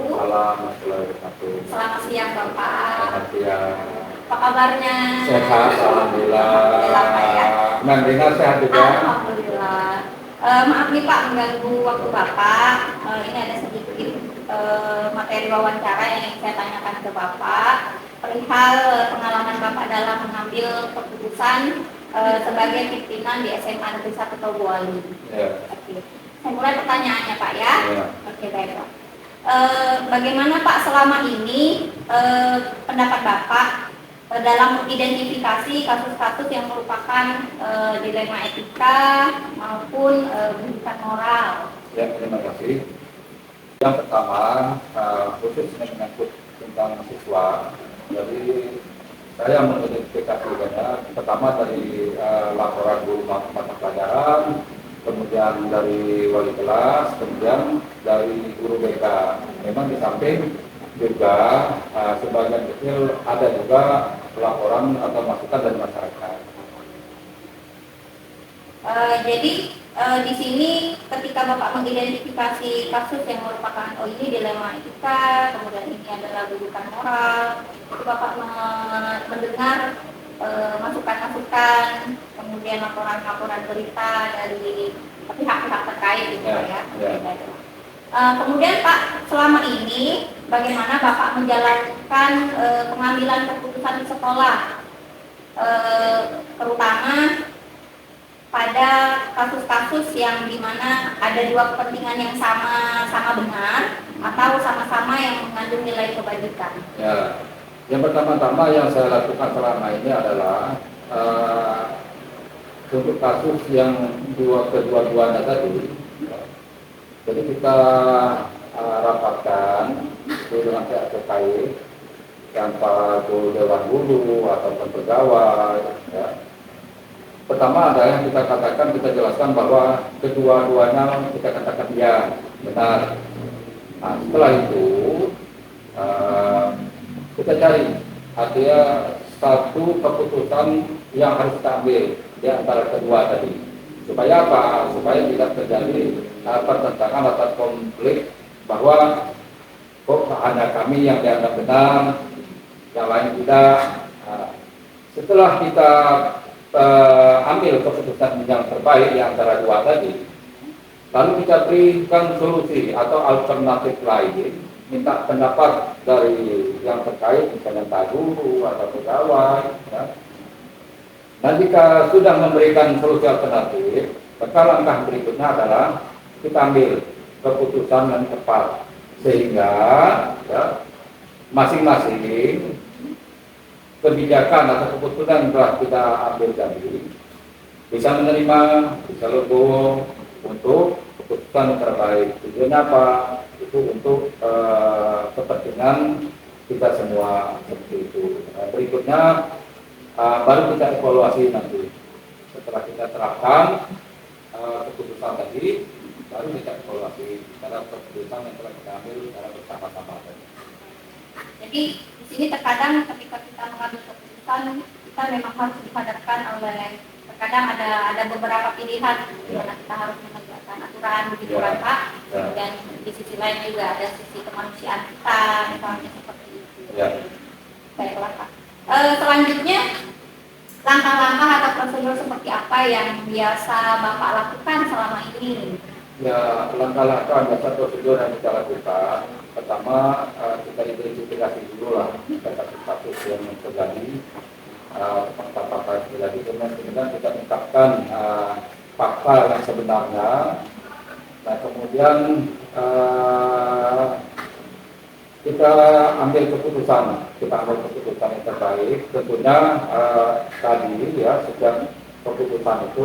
Salam warahmatullahi wabarakatuh. Selamat siang Bapak. Selamat siang. Apa kabarnya? Sehat, alhamdulillah. Alhamdulillah Pak ya. Nandina sehat juga. Alhamdulillah. Maaf nih Pak mengganggu waktu Bapak. Ini ada sedikit materi wawancara yang ingin saya tanyakan ke Bapak perihal pengalaman Bapak dalam mengambil keputusan sebagai pimpinan di SMA Negeri 1 Tobuali. Ya. Oke. Saya mulai pertanyaannya Pak ya. Ya. Oke, baik Pak. Bagaimana Pak selama ini pendapat Bapak dalam mengidentifikasi kasus-kasus yang merupakan dilema etika maupun pendidikan moral? Ya, terima kasih. Yang pertama, khususnya menyangkut tentang siswa. Jadi saya mengidentifikasikannya pertama dari laporan guru mata pelajaran, kemudian dari wali kelas, kemudian dari guru BK. Memang di samping juga sebagian kecil ada juga laporan atau masukan dari masyarakat. Jadi di sini ketika Bapak mengidentifikasi kasus yang merupakan ini dilema etika, kemudian ini adalah pendidikan moral, itu Bapak mendengar masukan-masukan, kemudian laporan-laporan berita dari pihak-pihak terkait gitu ya. Kemudian Pak, selama ini bagaimana Bapak menjalankan pengambilan keputusan di sekolah, terutama pada kasus-kasus yang dimana ada dua kepentingan yang sama benar atau sama-sama yang mengandung nilai kebajikan? Ya, yang pertama-tama yang saya lakukan selama ini adalah untuk kasus yang kedua-duanya tadi. Jadi kita rapatkan dengan pihak terkait, tanpa itu dewan guru ataupun pegawai. Ya. Pertama ada yang kita katakan, kita jelaskan bahwa kedua-duanya kita katakan ya benar. Nah, setelah itu kita cari artinya satu keputusan yang harus kita ambil di antara kedua tadi. Supaya apa? Supaya tidak terjadi pertentangan atau konflik bahwa kok hanya kami yang dianggap benar, yang lain tidak. Setelah kita ambil keputusan yang terbaik di antara dua tadi, lalu kita berikan solusi atau alternatif lain, minta pendapat dari yang terkait, misalnya entah guru atau pegawai. Ya. Dan jika sudah memberikan solusi alternatif, maka langkah berikutnya adalah kita ambil keputusan yang tepat, sehingga ya, masing-masing kebijakan atau keputusan yang telah kita ambil tadi bisa menerima, bisa legowo untuk keputusan yang terbaik. Tujuannya apa? Itu untuk kepentingan kita semua seperti itu. Berikutnya baru kita evaluasi nanti. Setelah kita terapkan keputusan tadi, baru kita evaluasi terhadap keputusan yang telah kita ambil secara bersama-sama tadi. Jadi di sini terkadang ketika kita mengambil keputusan, kita memang harus dihadapkan oleh terkadang ada beberapa pilihan di mana kita harus menegakkan aturan begitu kan Pak. Dan di sisi lain juga ada sisi kemanusiaan kita, misalnya seperti itu. Baiklah Pak. Selanjutnya langkah-langkah atau prosedur seperti apa yang biasa Bapak lakukan selama ini? Ya, langkah-langkah biasa prosedur yang kita lakukan. Pertama, kita identifikasi dulu lah kasus-kasus yang terjadi, fakta-fakta yang terjadi, kemudian kita ungkapkan fakta yang sebenarnya. Nah, kemudian kita ambil keputusan yang terbaik. Tentunya tadi ya setiap keputusan itu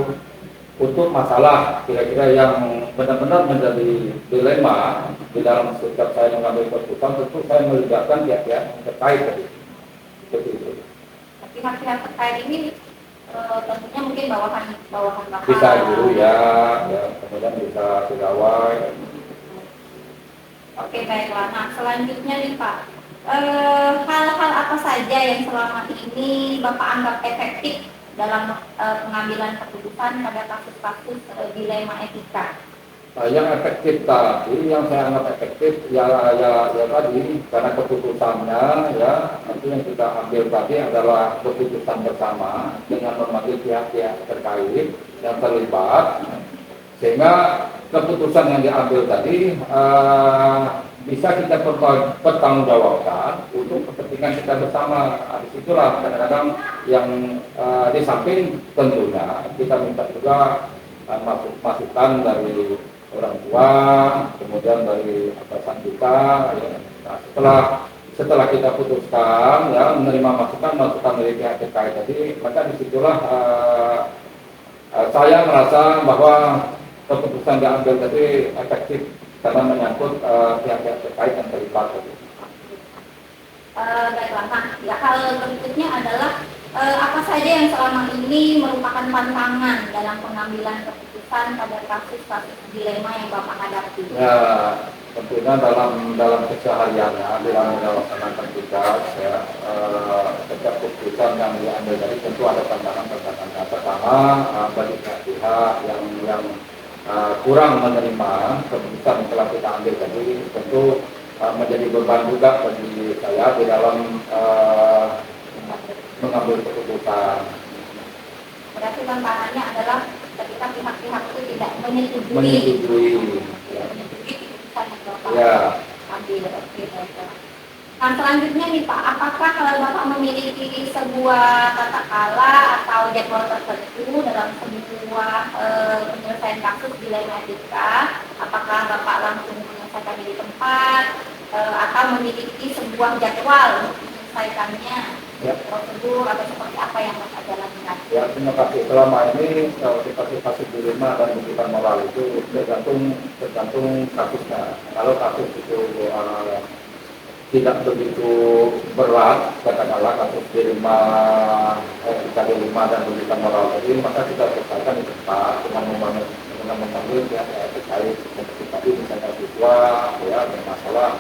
untuk masalah kira-kira yang benar-benar menjadi dilema di dalam setiap saya mengambil keputusan, tentu saya melibatkan pihak-pihak terkait tadi. Seperti itu. Pihak-pihak terkait ini tentunya mungkin bawahan Bapak. Bisa guru ya, kemudian bisa pegawai. Oke, baiklah. Nah, selanjutnya nih Pak, hal-hal apa saja yang selama ini Bapak anggap efektif dalam pengambilan keputusan pada kasus-kasus dilema etika? Yang efektif tadi, yang saya anggap efektif ya tadi, karena keputusannya ya itu yang kita ambil tadi adalah keputusan bersama dengan memanggil pihak-pihak terkait yang terlibat, sehingga keputusan yang diambil tadi bisa kita pertanggungjawabkan untuk kepentingan kita bersama. Disitulah kadang-kadang yang di samping tentunya kita minta juga masukan dari orang tua, kemudian dari atasan kita. Ya. Nah, setelah kita putuskan ya menerima masukan dari pihak terkait tadi, maka disitulah saya merasa bahwa keputusan diambil tadi efektif karena menyangkut pihak-pihak terkait yang terlibat. Baiklah, nah ya, hal berikutnya adalah apa saja yang selama ini merupakan pantangan dalam pengambilan keputusan pada kasus-kasus dilema yang Bapak hadapi? Ya, tentunya dalam kesehariannya dalam melaksanakan tugas ya, setiap keputusan yang diambil tadi tentu ada pantangan-pantangannya. Pertama, bagi pihak-pihak yang kurang menerima keputusan yang telah kita ambil tadi, tentu menjadi beban juga bagi saya di dalam mengambil keputusan. Berarti tantangannya adalah ketika pihak-pihak itu tidak menyetujui Ya. keputusan yang Bapak Ya. ambil. Oke, baiklah. Nah, selanjutnya nih Pak, apakah kalau Bapak memiliki sebuah tata kala atau jadwal tertentu dalam sebuah penyelesaian kasus dilema etika, apakah Bapak langsung menyelesaikan di tempat atau memiliki sebuah jadwal untuk menyelesaikannya, Ya. prosedur atau seperti apa yang Bapak jalankan? Ya, terima kasih. Selama ini kasus dilema dan rujukan moral itu tergantung kasusnya. Kalau kasus itu tidak begitu berat, katakanlah kasus dilema dan rujukan moral tadi, maka kita selesaikan di tempat dengan memanggil pihak terkait seperti tadi misalnya siswa ya bermasalah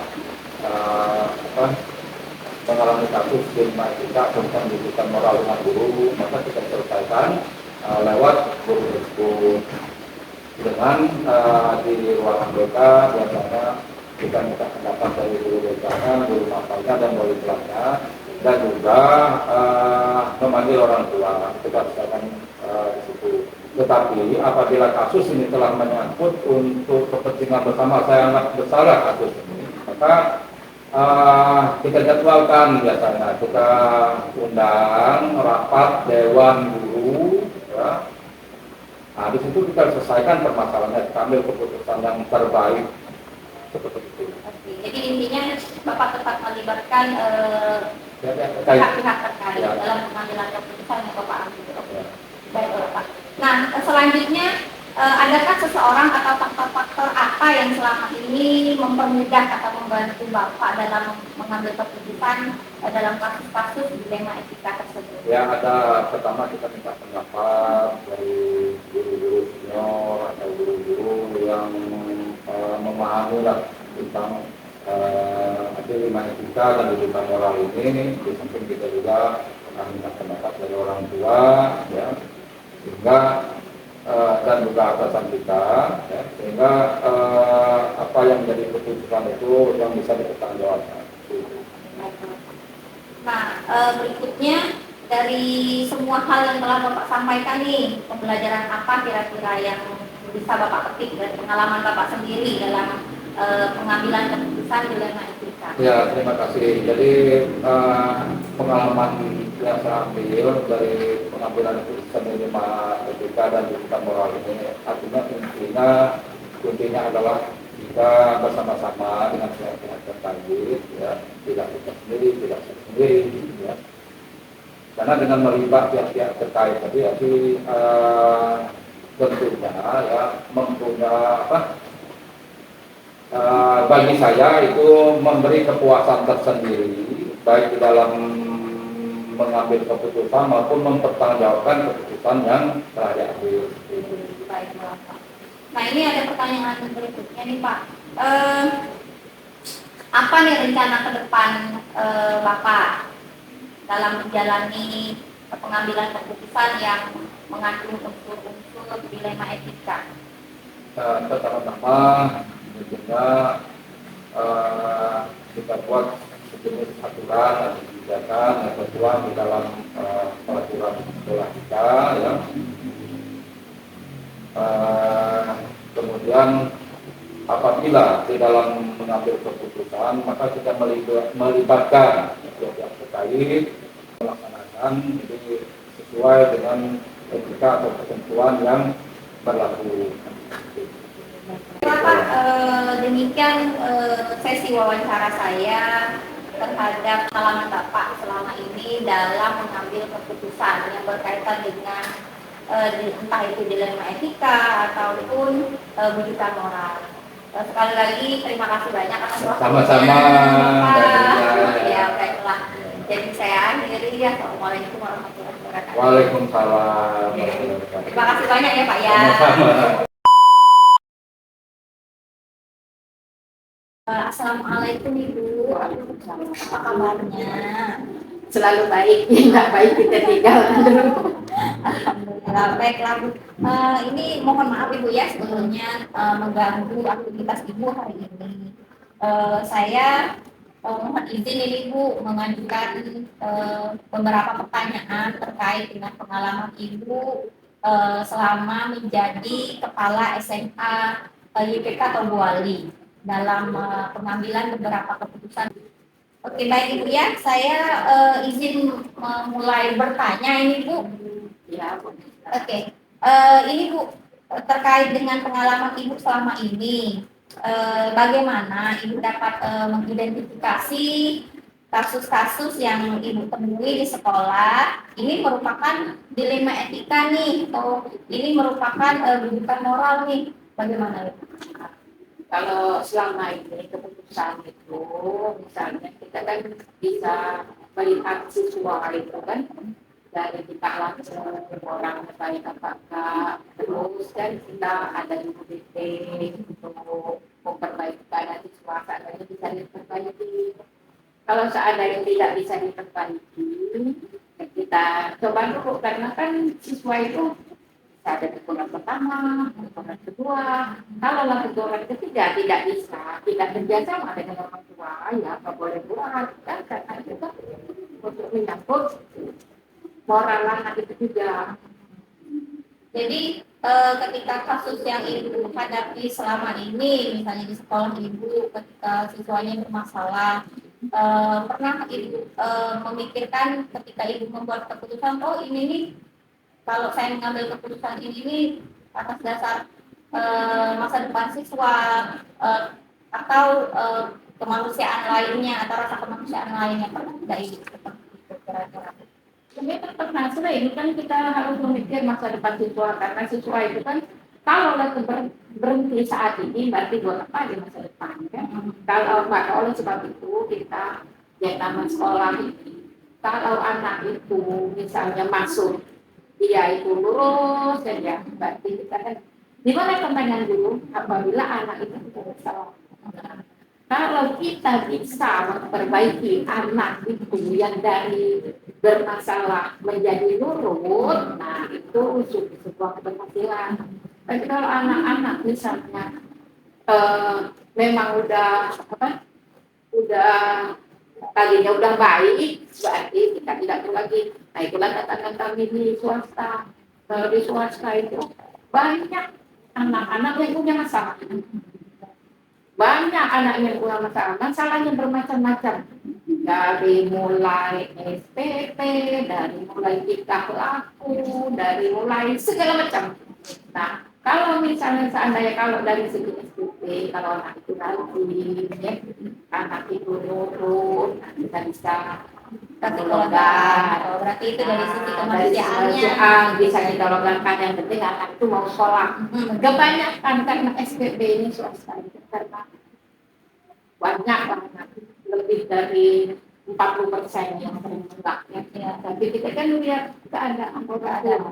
mengalami kasus dilema etika tentang rujukan moral dengan guru, maka kita selesaikan lewat guru tersebut dengan di ruangan BK biasanya kita minta pendapat dari guru BK-nya, guru mapelnya dan wali kelasnya, dan juga memanggil orang tua. Kita selesaikan di situ. Tetapi apabila kasus ini telah menyangkut untuk kepentingan bersama, saya anggap besar kasus ini, maka kita jadwalkan biasanya, kita undang rapat dewan guru ya. Nah, di situ kita selesaikan permasalahannya, kita ambil keputusan yang terbaik seperti itu. Oke, jadi intinya Bapak tetap melibatkan pihak-pihak terkait ya. dalam pengambilan keputusan yang Bapak ambil. Ya. Baik, Bapak. Nah, selanjutnya adakah seseorang atau faktor-faktor apa yang selama ini mempermudah atau membantu Bapak dalam mengambil keputusan dalam kasus-kasus dilema etika tersebut? Ya, ada pertama kita minta pendapat dari guru-guru senior atau guru-guru yang memahami tentang dilema etika dan rujukan moral ini. Di samping kita juga minta pendapat dari orang tua ya, sehingga dan juga atasan kita ya, sehingga apa yang menjadi keputusan itu yang bisa dipertanggungjawabkan. Nah, berikutnya dari semua hal yang telah Bapak sampaikan nih, pembelajaran apa kira-kira yang bisa Bapak petik dari pengalaman Bapak sendiri dalam pengambilan keputusan dilema etika? Ya, terima kasih. Jadi pengalaman yang saya ambil dari pengambilan keputusan dilema etika dan rujukan moral ini, artinya intinya adalah kita bersama-sama dengan pihak-pihak terkait, ya, tidak kita sendiri, tidak saya sendiri, ya. Karena dengan melibat pihak-pihak terkait tadi, tentunya ya mempunyai bagi saya itu memberi kepuasan tersendiri baik di dalam mengambil keputusan maupun mempertanggungjawabkan keputusan yang telah diambil. Baik, Bapak. Nah, ini ada pertanyaan berikutnya nih, Pak. Apa nih rencana ke depan Bapak dalam menjalani pengambilan keputusan yang mengandung unsur-unsur dilema etika? pertama-tama tentunya kita buat sejenis aturan atau kebijakan yang tertuang di dalam peraturan sekolah kita, ya. Kemudian apabila di dalam mengambil keputusan, maka kita melibatkan pihak terkait melaksanakan jadi sesuai dengan etika atau ketentuan yang berlaku. Bapak, demikian sesi wawancara saya terhadap pengalaman Bapak selama ini dalam mengambil keputusan yang berkaitan dengan entah itu dilema etika ataupun bujukan moral. Sekali lagi terima kasih banyak atas waktunya. Sama-sama. Bapak. Ya, baiklah. Jadi saya akhiri ya. Assalamualaikum warahmatullahi wabarakatuh. Waalaikumsalam. Terima kasih banyak ya Pak ya. Sama-sama. Assalamualaikum Ibu. Apa kabarnya? Selalu baik, nggak baik kita tinggal dulu. Alhamdulillah, baiklah Bu. Ini mohon maaf Ibu ya sebelumnya mengganggu aktivitas Ibu hari ini. Saya mohon izin ini Bu mengajukan beberapa pertanyaan terkait dengan pengalaman Ibu selama menjadi kepala SMA YPK atau Bu Wali dalam pengambilan beberapa keputusan. Oke, baik Ibu ya, saya izin memulai bertanya ini Bu. Ya, Oke, ini Bu terkait dengan pengalaman Ibu selama ini, bagaimana Ibu dapat mengidentifikasi kasus-kasus yang Ibu temui di sekolah, ini merupakan dilema etika nih, atau ini merupakan bujukan moral nih, bagaimana Ibu? kalau selama ini keputusan itu, misalnya kita kan bisa melihat siswa itu kan dari kita langsung orang baik apakah, terus kan kita ada di untuk memperbaiki keadaan siswa, seandainya bisa diperbaiki. Kalau seandainya tidak bisa diperbaiki, ya kita coba dulu, karena kan siswa itu ada teguran pertama, teguran kedua. Kalau teguran ketiga tidak bisa, tidak kerjasama dengan orang tua, ya nggak boleh buat, kan karena itu kan untuk menyangkut moral anak itu juga. Jadi ketika kasus yang Ibu hadapi selama ini, misalnya di sekolah Ibu, ketika siswanya bermasalah, pernah Ibu memikirkan ketika Ibu membuat keputusan, oh ini nih, kalau saya mengambil keputusan ini nih atas dasar masa depan siswa atau kemanusiaan lainnya atau rasa kemanusiaan lainnya, pernah tidak Ibu seperti itu kira-kira? Sebenarnya pernah sudah, ini kan kita harus memikir masa depan siswa, karena siswa itu kan kalau berhenti saat ini berarti buat apa di masa depan kan? Kalau maka oleh sebab itu kita yang nama sekolah ini, kalau anak itu misalnya masuk dia itu lurus saja, berarti kita kan di mana pertanyaan dulu apabila anak itu tidak salah. Kalau kita bisa memperbaiki anak itu yang dari bermasalah menjadi nurut, nah itu sebuah keberhasilan. Tapi kalau anak-anak misalnya memang udah tadinya udah baik, berarti kita tidak perlu lagi. Nah itulah katakan kami di swasta. Kalau di swasta itu banyak anak-anak yang punya masalah. Banyak anak yang punya masalah. Masalahnya bermacam-macam. Dari mulai SPP, dari mulai tingkah laku, dari mulai segala macam. Nah, kalau misalnya seandainya kalau dari segi SPP, kalau anak itu rajin, ya, anak itu nurut, kita bisa longgar. Berarti itu dari sisi Dari kemanusiaannya. bisa kita longgarkan, yang penting anak itu mau sekolah. Kebanyakan karena SPP ini swasta itu karena banyak banget, lebih dari 40% yang enggak ya. Tapi kita kan lihat keadaan orang tua.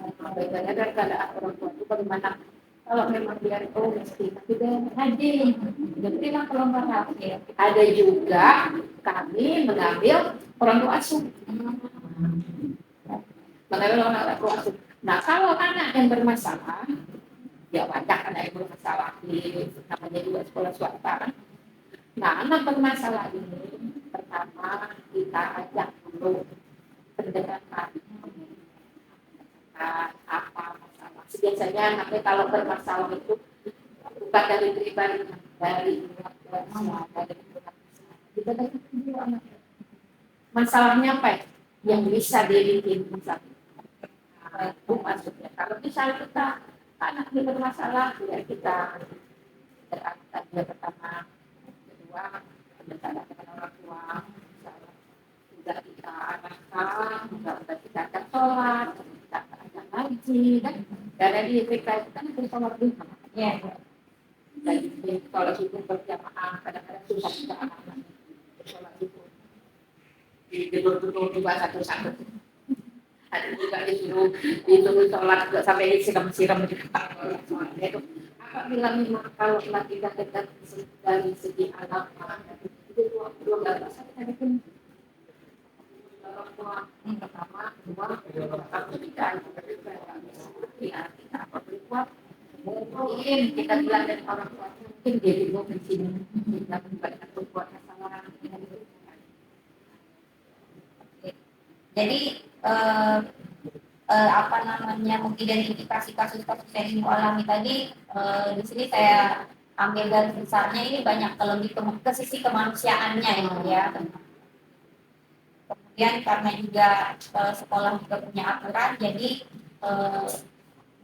Bagaimana keadaan orang tua itu bagaimana kalau memang dia mesti tidak haji. Jadi lah kalau ya. Ada juga kami mengambil orang tua asuh. Mengambil orang tua asuh. Nah kalau anak yang bermasalah ya banyak ada yang bermasalah di namanya juga sekolah swasta kan. Nah, anak bermasalah ini pertama kita ajak dulu pendekatan apa masalah. Biasanya anaknya kalau bermasalah itu bukan dari pribadi, dari keluarga, dari kita dari dulu anaknya. Masalahnya apa ya? Yang bisa dibikin masalah. Itu maksudnya. Kalau misalnya kita anak ini bermasalah, ya kita berangkat dia pertama, kedua, pendekatan dengan orang tua, misalnya sudah kita arahkan, sudah kita akan sholat, kita akan ngaji, kan? Karena di mereka itu kan itu sholat duha. Ya. Jadi kalau itu berjamaah, kadang-kadang susah kita anak-anak sholat itu. Ditutup juga satu-satu. Ada juga disuruh sholat sampai disiram-siram di kepala. Itu apabila memang kalau kita dekat dari segi anak itu belum dapat kita bikin pertama, kedua, ketiga, ya kita berbuat mungkin kita bilang dari orang tua mungkin dia juga di sini kita berbuat kesalahan. Jadi apa namanya mengidentifikasi kasus-kasus yang ibu alami tadi, di sini saya ambil garis besarnya ini banyak lebih ke sisi kemanusiaannya ya. Kemudian karena juga sekolah juga punya aturan, jadi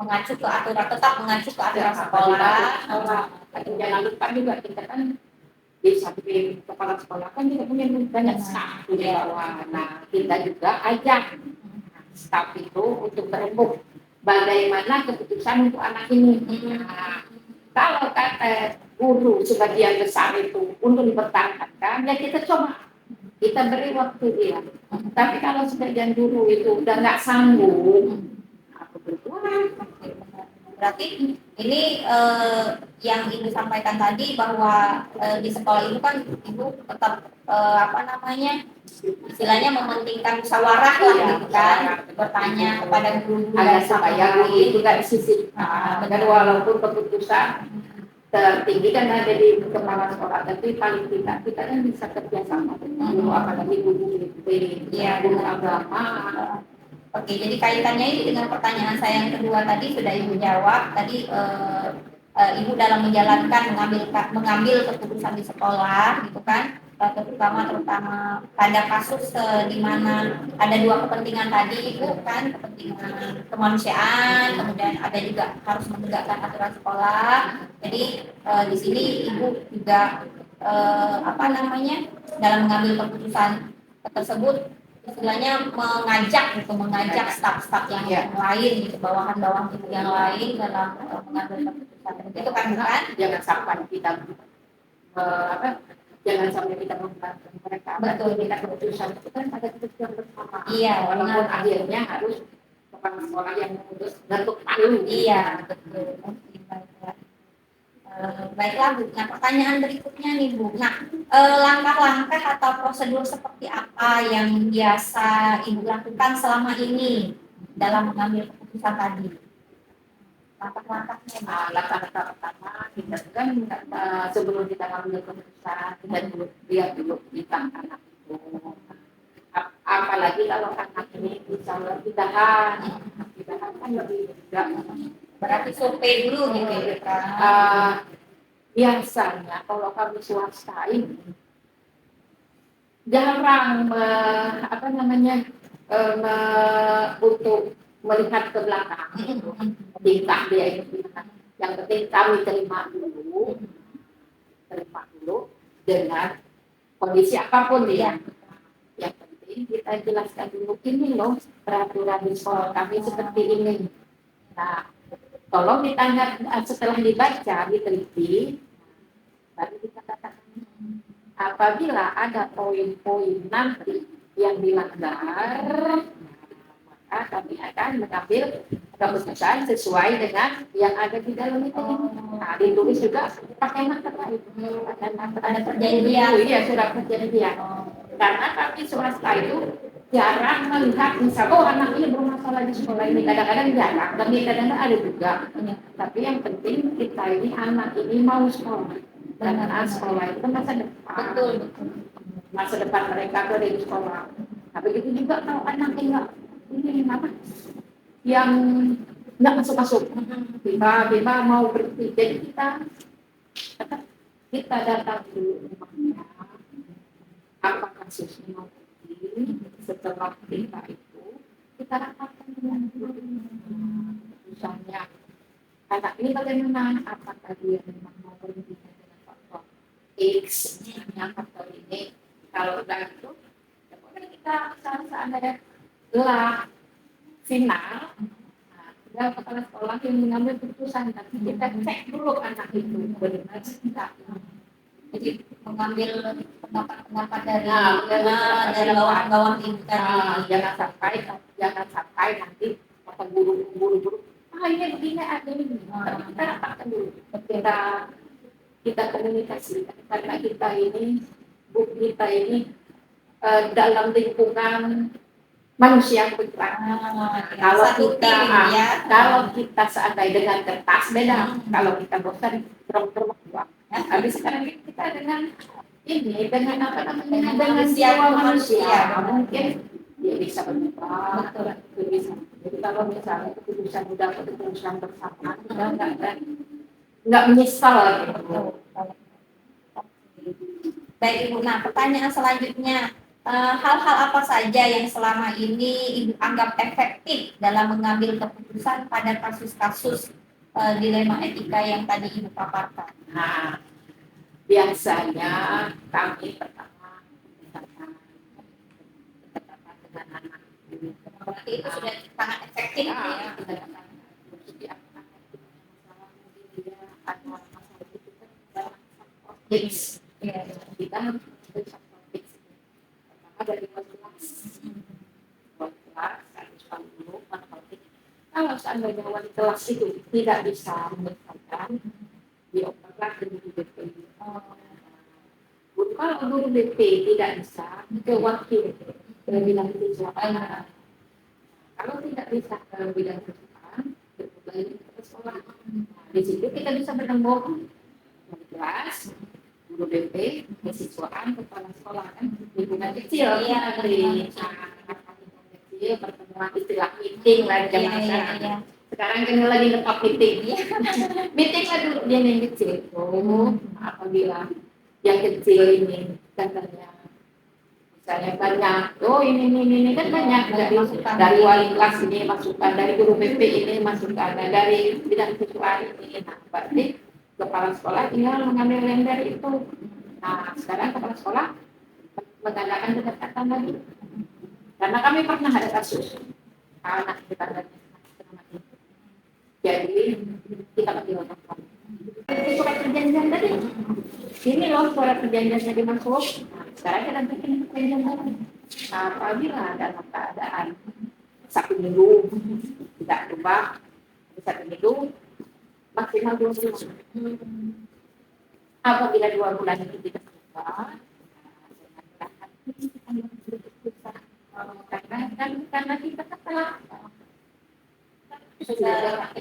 mengacu ke aturan, tetap mengacu ke aturan sekolah. Jangan lupa juga kita kan di samping kepala sekolah kan kita punya banyak staf di bawah. Nah, kita juga ajak staf itu untuk berembuk bagaimana keputusan untuk anak ini. Nah, kalau kata guru sebagian besar itu untuk dipertahankan, ya kita coba kita beri waktu dia. Tapi kalau sebagian guru itu udah nggak sanggup, aku berbuat. Berarti ini yang ibu sampaikan tadi bahwa di sekolah itu kan ibu tetap apa namanya istilahnya mementingkan musyawarah lah gitu kan, bertanya kepada guru agar supaya guru itu nggak disisipkan. Dan walaupun keputusan tertinggi kan ada di kepala sekolah, tapi paling tidak kita kan bisa kerjasama dengan guru, apalagi guru guru agama. Oke, jadi kaitannya ini dengan pertanyaan saya yang kedua tadi sudah ibu jawab. Tadi ibu dalam menjalankan mengambil keputusan di sekolah, gitu kan? Terutama pada kasus di mana ada dua kepentingan tadi, ibu kan, kepentingan kemanusiaan, kemudian ada juga harus menegakkan aturan sekolah. Jadi di sini ibu juga apa namanya dalam mengambil keputusan tersebut istilahnya mengajak staf-staf yang lain gitu, bawahan-bawahan yang lain dalam mengambil keputusan itu kan, bukan? Jangan sampai kita jangan sampai kita membantu mereka. Betul, kita keputusan itu kan ada keputusan bersama. Iya, walaupun akhirnya harus kepala sekolah yang memutus bentuk palu. Iya, betul. Baiklah Bu, nah pertanyaan berikutnya nih Bu. Nah, langkah-langkah atau prosedur seperti apa yang biasa Ibu lakukan selama ini dalam mengambil keputusan tadi? Langkah-langkahnya. Langkah-langkah pertama kita kan sebelum kita mengambil keputusan kita dulu lihat dulu tentang anak itu. Apalagi kalau anak ini misalnya pindahan kan lebih mudah. Berarti survei dulu gitu ya kan? Biasanya kalau kami swasta ini jarang untuk melihat ke belakang. Tingkah dia itu. Yang penting kami terima dulu dengan kondisi apapun dia. Yang penting kita jelaskan dulu ini loh peraturan di sekolah kami seperti ini. Nah, tolong ditanya setelah dibaca, diteliti, baru kita katakan apabila ada poin-poin nanti yang dilanggar, maka kami akan mengambil keputusan sesuai dengan yang ada di dalam itu. Nah, ditulis juga pakai materai. Ada perjanjian. Iya, surat perjanjian. Karena kami swasta itu jarang melihat misal anak ini bermasalah di sekolah ini, kadang-kadang jarang, tapi kadang-kadang ada juga. Tapi yang penting kita ini anak ini mau sekolah, dan anak sekolah itu masa depan. Betul. Masa depan mereka tuh ada di sekolah. Nah begitu juga kalau anak enggak ini apa yang nggak masuk tiba-tiba mau berhenti, jadi kita datang dulu rumahnya, apa kasusnya, setelah kita itu kita rapatkan dengan guru, misalnya anak ini bagaimana, apakah dia memang mau berhenti dengan faktor X, misalnya faktor ini, kalau udah itu ya boleh kita seandainya lah final, nah, kepala sekolah yang mengambil keputusan, tapi kita cek dulu anak itu benar tidak. Jadi mengambil pendapat dari dari bawah itu tadi. Jangan sampai nanti kata guru ini begini ada ini. Kita rapatkan dulu. Kita komunikasi karena kita ini dalam lingkungan manusia bergerak. Kalau kita seandainya dengan kertas beda. Kalau kita bosan terus buang. Habis sekarang kita dengan apa namanya dengan jiwa manusia mungkin dia bisa berubah. Betul bisa. Jadi kalau misalnya keputusan udah keputusan bersama kita nggak menyesal gitu. Baik Ibu. Nah, pertanyaan selanjutnya, hal-hal apa saja yang selama ini Ibu anggap efektif dalam mengambil keputusan pada kasus-kasus dilema etika yang tadi Ibu paparkan? Nah, biasanya kami pertama dengan anak. Berarti itu sudah sangat efektif ya. Kita harus pertama dari kelas harus dulu kalau seandainya wali kelas itu tidak bisa menyelesaikan dioperlah dengan BP. Kalau guru BP tidak bisa ke wakil ke bidang siswa. Kalau tidak bisa ke bidang siswa, kembali ke sekolah. Di situ kita bisa bertemu wali kelas, guru BP, kesiswaan, kepala sekolah kan lingkungan kecil kecil pertemuan istilah meeting lah zaman sekarang. Sekarang kan lagi lepas meeting meeting lah dulu dia yang kecil. Apabila yang kecil ini katanya misalnya banyak, ini kan banyak dari wali kelas ini masukan, dari guru BP ini masukan, dari bidang siswa ini. Nah, berarti kepala sekolah tinggal mengambil yang dari itu. Nah, sekarang kepala sekolah mengadakan pendekatan lagi. Karena kami pernah ada kasus anak kita jadi kita bagi lakukan. Surat perjanjian tadi. Ini loh surat perjanjian tadi masuk. Sekarang kita bikin perjanjian tadi. Nah, apabila dalam keadaan 1 minggu tidak berubah, 1 minggu maksimal 2 bulan. Apabila 2 bulan itu tidak berubah, karena kita telah sudah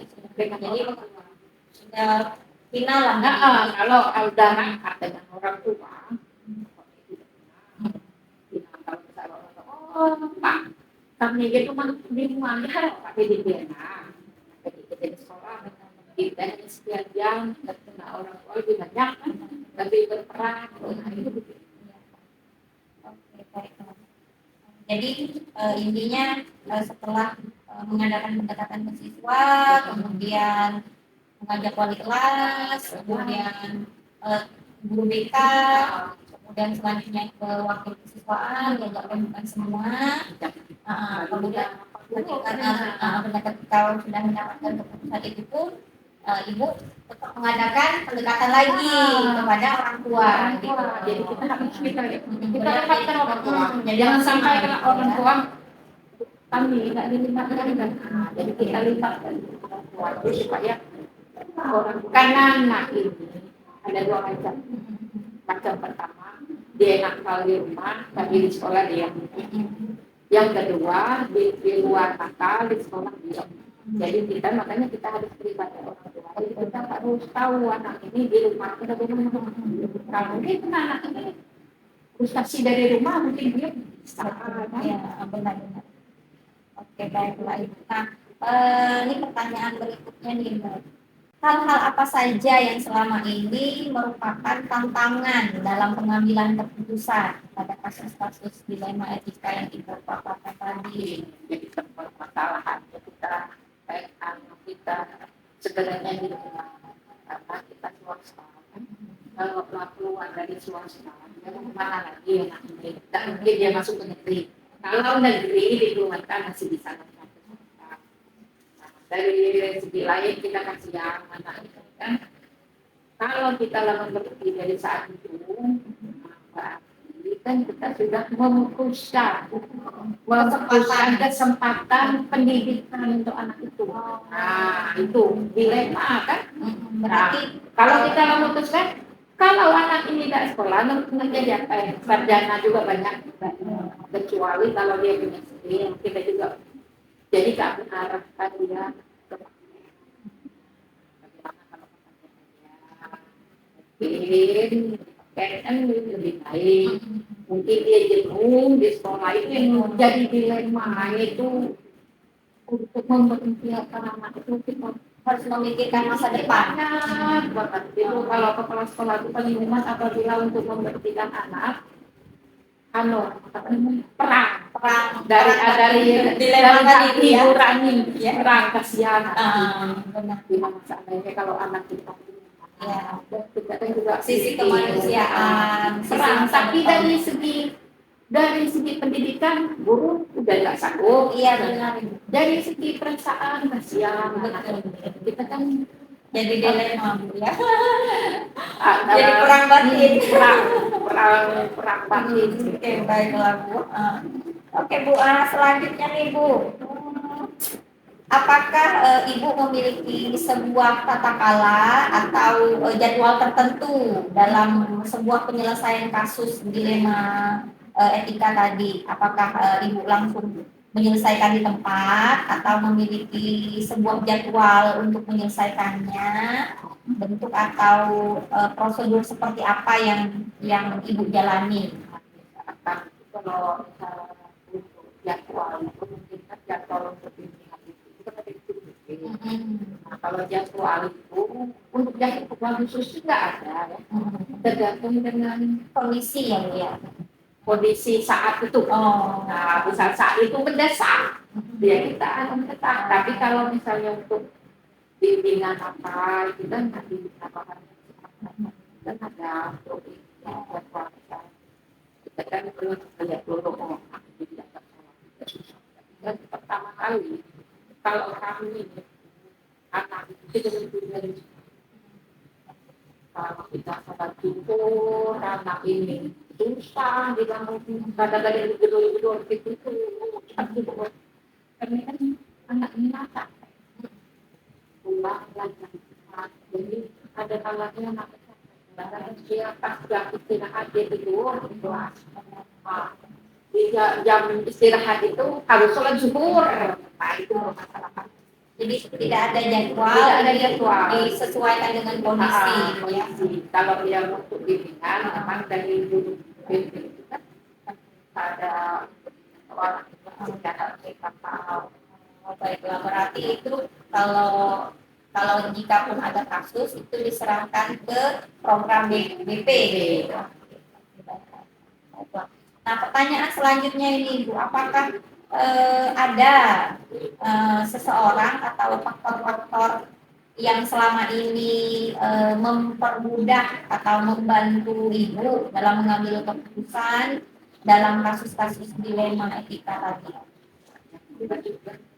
final lah. Kalau udah ngangkat dengan orang tua, Pak, kami itu di rumah tapi di Vietnam, di sekolah, kita sekian jam, karena orang tua lebih banyak, lebih berperan, itu begitu. Oke, baik. Jadi intinya setelah mengadakan pendekatan ke siswa, kemudian mengajak wali kelas, kemudian guru BK, kemudian selanjutnya ke wakil kesiswaan, diajak bukan semua. Kemudian kalau sudah mendapatkan keputusan itu pun ibu tetap mengadakan pendekatan lagi kepada orang tua. Jadi kita harus kita dapatkan orang tua. Jangan sampai kalau orang tua kami tidak dilibatkan kan. Jadi kita libatkan orang tua supaya orang karena anak ini ada 2 macam. Macam pertama dia nakal di rumah, tapi di sekolah dia. Yang kedua di luar nakal, di sekolah diam. Jadi kita makanya kita harus terlibat orang tua. Jadi kita harus tahu anak ini di rumah kita bagaimana. Kalau mungkin anak ini frustasi dari rumah mungkin dia bisa. Ya, benar-benar. Oke, baiklah Ibu. Nah, ini pertanyaan berikutnya nih, Mbak. Hal-hal apa saja yang selama ini merupakan tantangan dalam pengambilan keputusan pada kasus-kasus dilema etika yang Ibu paparkan tadi? Jadi permasalahan kita baik anak kita sebenarnya di rumah karena kita swasta. Kalau keluar dari swasta, mana lagi yang negeri? Tak mungkin dia masuk ke negeri. Kalau negeri dikeluarkan masih bisa masuk ke swasta. Nah, dari segi lain kita kasih yang mana kan? Kalau kita lakukan berarti dari saat itu, berarti kan kita sudah memutuskan kesempatan pendidikan untuk anak itu. Nah, itu dilema kan? Berarti Kalau kita memutuskan, kalau anak ini tidak sekolah, menjadi apa ya? Sarjana juga banyak, kecuali kalau dia punya skill, kita juga jadi kami arahkan dia ke bagaimana kalau mungkin PNM lebih baik. Mungkin dia jenuh di sekolah itu yang jadi dilema itu untuk mempertimbangkan anak itu kita harus memikirkan masa depan. banyak banget itu kalau kepala sekolah itu paling hemat apabila untuk mempertimbangkan anak apa namanya perang dari dilema tadi ya. hiburan Ya. perang kasihan Benar. gimana seandainya kalau anak kita Ya. dan kita kan juga Sisi kemanusiaan, perang sisi tapi dari segi pendidikan guru udah nggak sanggup. Iya benar. Dari segi perasaan kasihan kita kan Jadi dilema Bu ya. antara Jadi perang batin. perang batin. Oke, baiklah Bu. Oke Bu, selanjutnya nih Bu. Apakah Ibu memiliki sebuah tata kala atau jadwal tertentu dalam sebuah penyelesaian kasus dilema etika tadi? Apakah Ibu langsung menyelesaikan di tempat atau memiliki sebuah jadwal untuk menyelesaikannya? Bentuk atau prosedur seperti apa yang Ibu jalani? Kalau untuk jadwal itu mungkin kan jadwal untuk bimbingan itu kan ada itu. Nah, kalau jadwal itu untuk jadwal khusus nggak ada ya. Tergantung dengan Kondisi ya Bu ya. kondisi saat itu. Nah, bisa saat itu mendesak ya kita akan tetap. Tapi kalau misalnya untuk bimbingan apa itu kan nanti apa kan ada program jadwal kita kan perlu lihat dulu aku tidak salah susah. Dan pertama kali kalau kami anak itu dengan kalau kita salah jujur anak ini susah dibangun kadang-kadang gedor-gedor gitu karena kan anak ini mata pulang lagi jadi ada kalanya anak dia pas jam istirahat dia tidur kelas jam istirahat itu harus sholat zuhur. Nah itu masalah. Jadi tidak ada jadwal, disesuaikan dengan kondisi. Ya. Kalau dia untuk bimbingan, memang dari dulu bimbing itu kan ada orang yang kita tahu. Baiklah, berarti itu kalau jika pun ada kasus itu diserahkan ke program BP. Nah, pertanyaan selanjutnya ini Bu, apakah ada seseorang atau faktor-faktor yang selama ini mempermudah atau membantu Ibu dalam mengambil keputusan dalam kasus-kasus dilema etika tadi?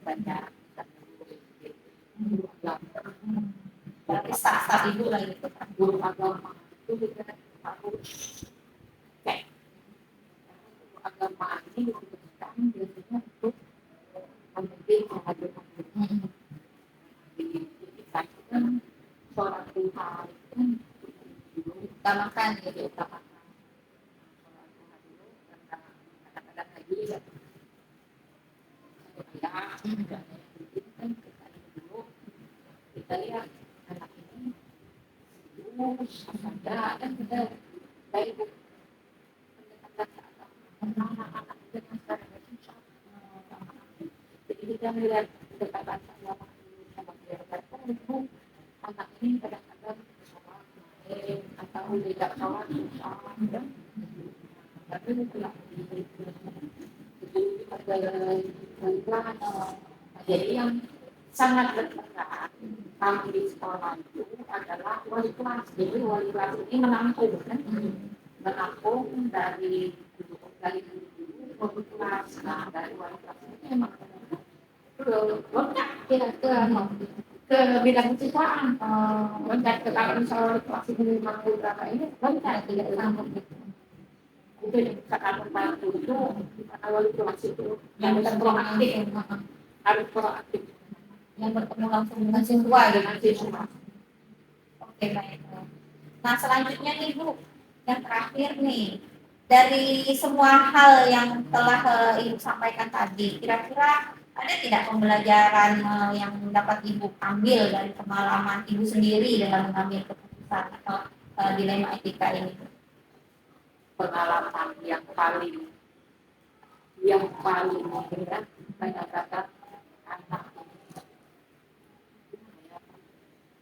Banyak. Berarti staff Ibu lah gitu. Guru agama itu kita harus cek. Agama ini diberikan biasanya untuk memimpin kehadiran di kita itu kan sholat Tuhan itu Utamakan gitu. utamakan sholat Tuhan dulu karena kadang-kadang lagi ya Kan kita dulu kita lihat anak ini terus ada kan kita dari anak-anak dengan secara susah. Jadi kita melihat kedekatan saya sama keluarga itu anak ini kadang-kadang sholat main atau tidak sholat susah. Tapi tidak itu adalah jadi yang sangat berperan kami di sekolah itu adalah wali kelas. Jadi wali kelas ini menampung kan, menampung dari guru wali kelas. Nah dari wali kelas ini memang loncat ke bidang kesiswaan, loncat ke kalau misalnya kelas ini mampu berapa ini loncat tidak sanggup gitu. Itu yang sangat membantu itu awal kelas itu yang proaktif, harus proaktif yang bertemu langsung dengan siswa dengan siswa. Oke, baik. Nah, selanjutnya nih Bu, yang terakhir nih, dari semua hal yang telah Ibu sampaikan tadi, kira-kira ada tidak pembelajaran yang dapat Ibu ambil dari pengalaman Ibu sendiri dalam mengambil keputusan atau dilema etika ini? Pengalaman yang paling ya, saya kata anak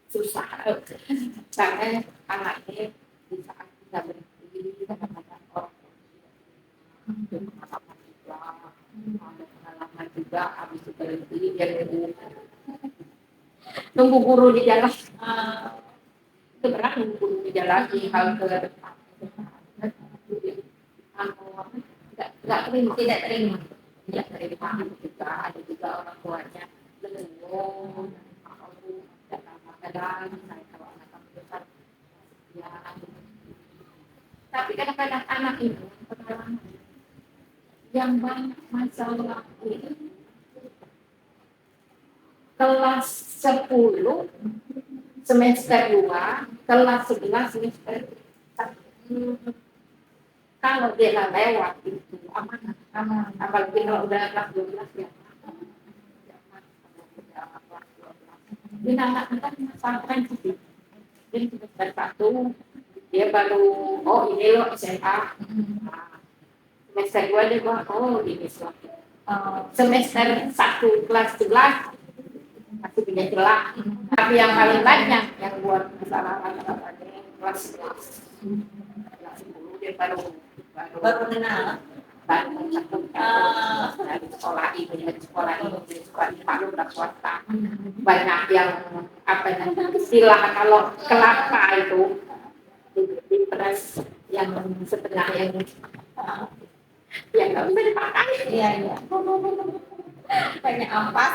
susah karena anak ini di saat kita berhenti kadang-kadang orang pengalaman juga ada pengalaman juga habis itu berhenti dia nunggu guru di jalan itu berat nunggu guru di jalan di hal ke depan tidak terima juga ada juga orang tuanya belum kadang saya kalau anak besar ya tapi kadang-kadang anak itu pengalaman yang banyak masalah ini kelas 10 semester 2 kelas 11 semester 1 kalau dia nggak lewat itu aman apalagi kalau udah kelas 12 ya di anak-anak pesantren sih jadi semester 1 dia baru ini loh SMA semester 2 dia bilang ini semester 1 kelas 11 masih punya celah tapi yang paling banyak yang buat masalah kelas 11 kelas 10 dia baru kenal dari sekolah ini dari sekolah ini Palu dan swasta banyak yang istilah kalau kelapa itu di press yang setengah yang nggak bisa dipakai iya banyak ampas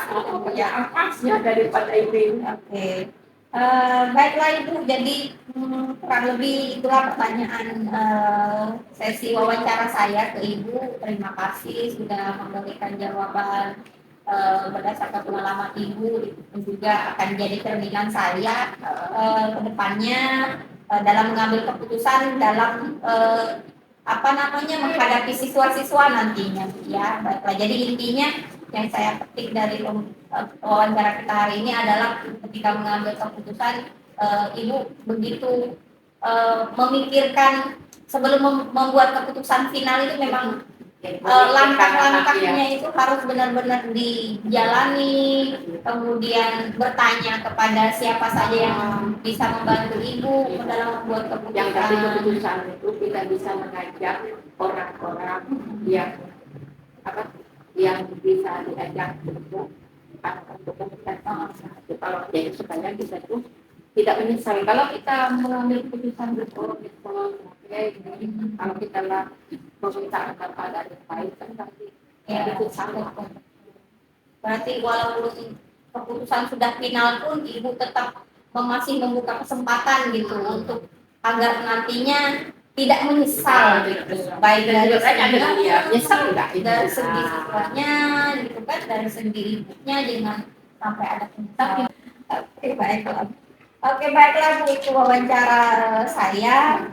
ya ampasnya daripada ini. Oke. Baiklah Ibu, jadi kurang lebih itulah pertanyaan sesi wawancara saya ke Ibu. Terima kasih sudah memberikan jawaban berdasarkan pengalaman Ibu dan juga akan jadi cerminan saya ke depannya dalam mengambil keputusan dalam menghadapi siswa-siswa nantinya ya. Baiklah, jadi intinya yang saya petik dari wawancara kita hari ini adalah ketika mengambil keputusan Ibu begitu memikirkan sebelum membuat keputusan final itu memang langkah-langkahnya itu harus benar-benar dijalani, kemudian bertanya kepada siapa saja yang bisa membantu Ibu dalam membuat keputusan. Yang dari keputusan itu kita bisa mengajak orang-orang yang yang bisa diajak untuk kalau jadi supaya kita tuh tidak menyesal kalau kita mengambil keputusan oke kalau kita lah meminta kepada yang baik kan pasti itu sama. Berarti walaupun keputusan sudah final pun Ibu tetap masih membuka kesempatan gitu untuk agar nantinya tidak menyesal gitu, baik dari segi nyesal enggak dari segi siswanya gitu kan, dari segi ibunya jangan sampai ada penyesalan. Oke, baiklah Bu, itu wawancara saya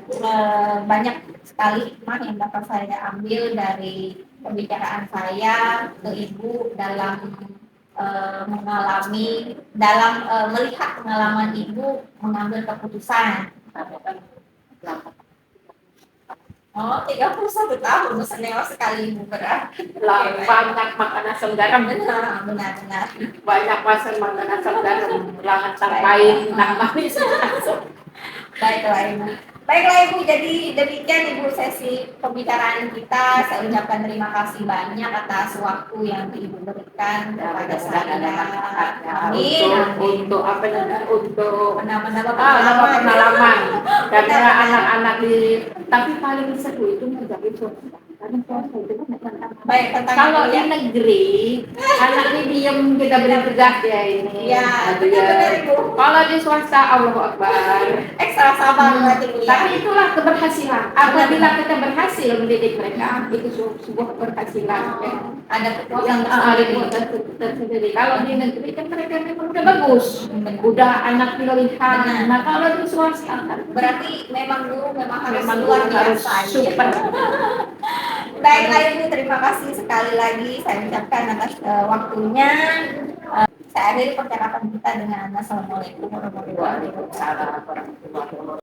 banyak sekali hikmah yang dapat saya ambil dari pembicaraan saya ke Ibu dalam mengalami dalam melihat pengalaman ibu mengambil keputusan. Oh, 31 tahun, seneng sekali ibu berat. Banyak makan asam garam. Benar. Banyak makan asam garam. Lahan sampai manis. Baiklah ibu. Baiklah ibu, jadi demikian ibu sesi pembicaraan kita. Saya ucapkan terima kasih banyak atas waktu yang ibu berikan kepada saya. Amin. Untuk apa namanya? Untuk Menambah pengalaman. Karena anak-anak tapi paling seru itu menjadi swasta. Karena swasta itu kan Baik, tentang kalau ibu di ya. negeri, anaknya diem kita beri tugas ya ini. Ya, benar ibu. Kalau di swasta, Allahu Akbar. Ekstra sabar berarti bu ya. Tapi itulah keberhasilan. Apabila kita berhasil mendidik mereka, itu sebuah keberhasilan. Ya. Ada kepuasan Yang ada di tersendiri. Kalau di negeri kan mereka memang udah bagus, udah anak pilihan. Nah kalau di swasta kan berarti memang guru harus memang luar harus biasa. super. Baiklah ibu, terima kasih sekali lagi saya ucapkan atas waktunya. Saya akhiri percakapan kita dengan Assalamualaikum warahmatullahi wabarakatuh. Waalaikumsalam warahmatullahi wabarakatuh.